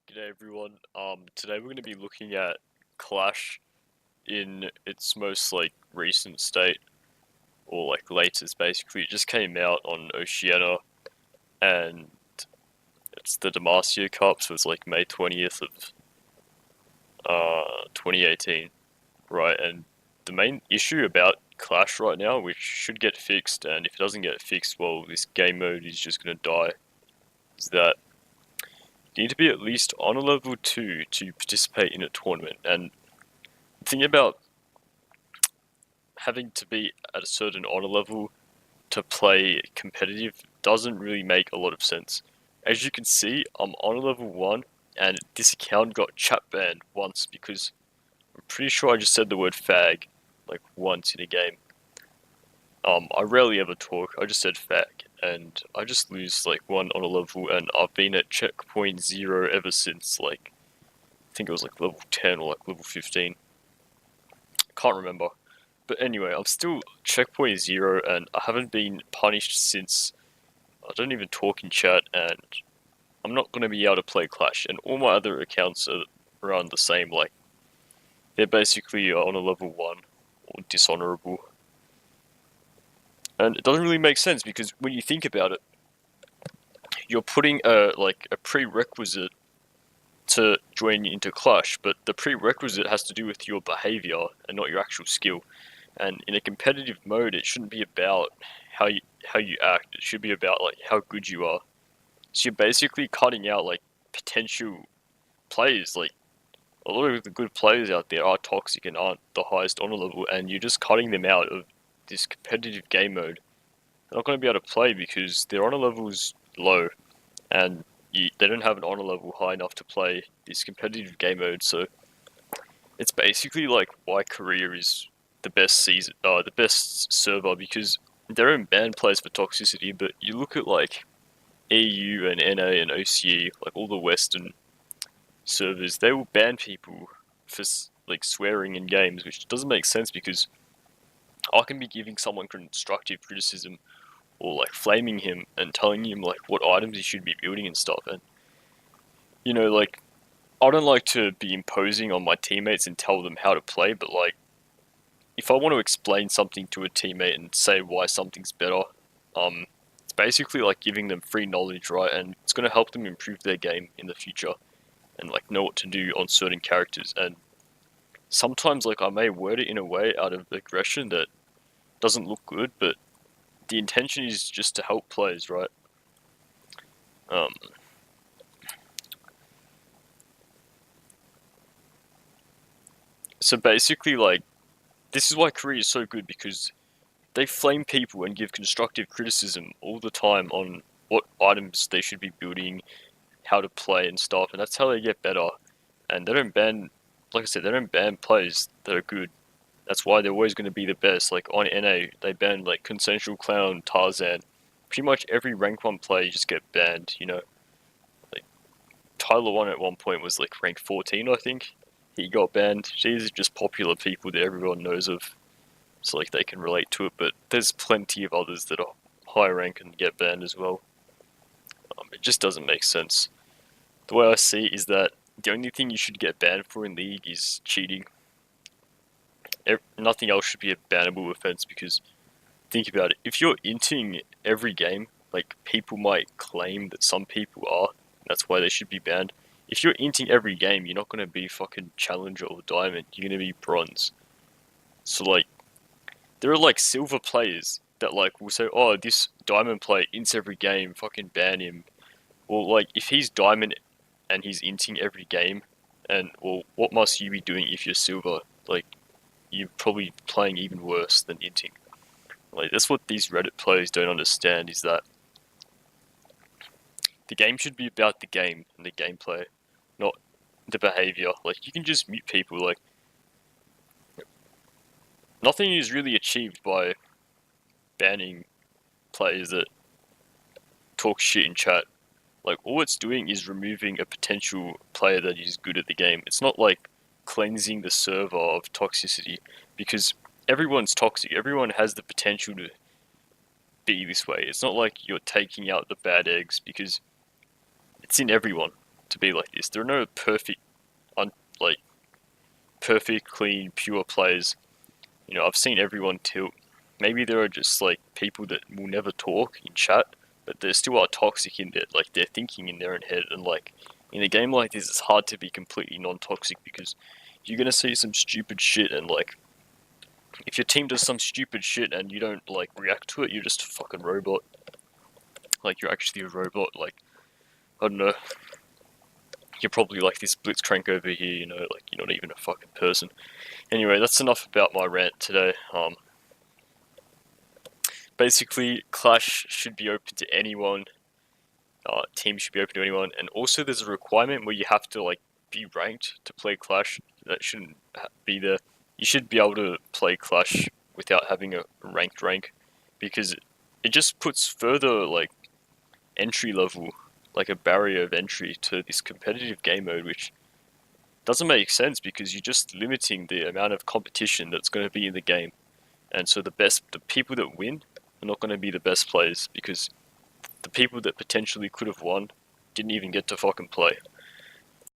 G'day everyone. Today we're going to be looking at Clash in its most recent state, or latest basically. It just came out on Oceania, and it's the Demacia Cup, so it's May 20th of 2018, right? And the main issue about Clash right now, which should get fixed, and if it doesn't get fixed, well, this game mode is just going to die, is that you need to be at least on a level 2 to participate in a tournament. And the thing about having to be at a certain honor level to play competitive doesn't really make a lot of sense. As you can see, I'm on level 1, and this account got chat banned once because I'm pretty sure I just said the word fag once in a game. I rarely ever talk, I just said fag, and I just lose one on a level, and I've been at checkpoint 0 ever since I think it was level 10 or level 15. Can't remember. But anyway, I'm still checkpoint 0, and I haven't been punished since. I don't even talk in chat, and I'm not going to be able to play Clash. And all my other accounts are around the same, they're basically on a level 1, or dishonorable. And it doesn't really make sense, because when you think about it, you're putting a prerequisite to join into Clash, but the prerequisite has to do with your behavior and not your actual skill. And in a competitive mode, it shouldn't be about how you act. It should be about how good you are. So you're basically cutting out potential players. A lot of the good players out there are toxic and aren't the highest honor level, and you're just cutting them out of this competitive game mode. They're not going to be able to play because their honor level's low, and they don't have an honor level high enough to play this competitive game mode. So it's basically why Korea is the best the best server, because they don't ban players for toxicity, but you look at EU and NA and OCE, all the Western servers, they will ban people for swearing in games, which doesn't make sense, because I can be giving someone constructive criticism or flaming him and telling him what items he should be building and stuff, and I don't like to be imposing on my teammates and tell them how to play, but if I want to explain something to a teammate and say why something's better, it's basically giving them free knowledge, right? And it's going to help them improve their game in the future and know what to do on certain characters. And sometimes I may word it in a way out of aggression that doesn't look good, but the intention is just to help players, right? So basically, this is why Korea is so good, because they flame people and give constructive criticism all the time on what items they should be building, how to play and stuff, and that's how they get better. And they don't ban, like I said, they don't ban players that are good. That's why they're always going to be the best. On NA, they ban Consensual Clown, Tarzan. Pretty much every rank 1 player just get banned, Tyler 1 at one point was rank 14, I think. He got banned. These are just popular people that everyone knows of, so they can relate to it, but there's plenty of others that are high rank and get banned as well. It just doesn't make sense. The way I see it is that the only thing you should get banned for in League is cheating. Nothing else should be a bannable offense, because think about it, if you're inting every game, people might claim that some people are, that's why they should be banned. If you're inting every game, you're not going to be fucking Challenger or Diamond, you're going to be Bronze. So there are silver players that will say, oh, this Diamond player ints every game, fucking ban him. Well, if he's Diamond and he's inting every game, and well, what must you be doing if you're silver? You're probably playing even worse than inting. That's what these Reddit players don't understand, is that the game should be about the game and the gameplay, not the behavior. You can just mute people, nothing is really achieved by banning players that talk shit in chat. All it's doing is removing a potential player that is good at the game. It's not cleansing the server of toxicity, because everyone's toxic. Everyone has the potential to be this way. It's not you're taking out the bad eggs, because it's in everyone. to be like this. There are no perfect, perfect, clean, pure players. You know, I've seen everyone tilt. Maybe there are just like people that will never talk in chat, but they still are toxic in there. Like they're thinking in their own head, and like in a game like this, it's hard to be completely non-toxic because you're gonna see some stupid shit, and like if your team does some stupid shit and you don't like react to it, you're just a fucking robot. Like you're actually a robot. Like I don't know. You're probably like this blitzcrank over here, you know, like you're not even a fucking person. Anyway, that's enough about my rant today. Basically, Clash should be open to anyone. Teams should be open to anyone, and also there's a requirement where you have to like be ranked to play Clash. That shouldn't be there. You should be able to play Clash without having a ranked rank, because it just puts further like entry level, like a barrier of entry to this competitive game mode, which doesn't make sense because you're just limiting the amount of competition that's going to be in the game. And so the people that win are not going to be the best players because the people that potentially could have won didn't even get to fucking play.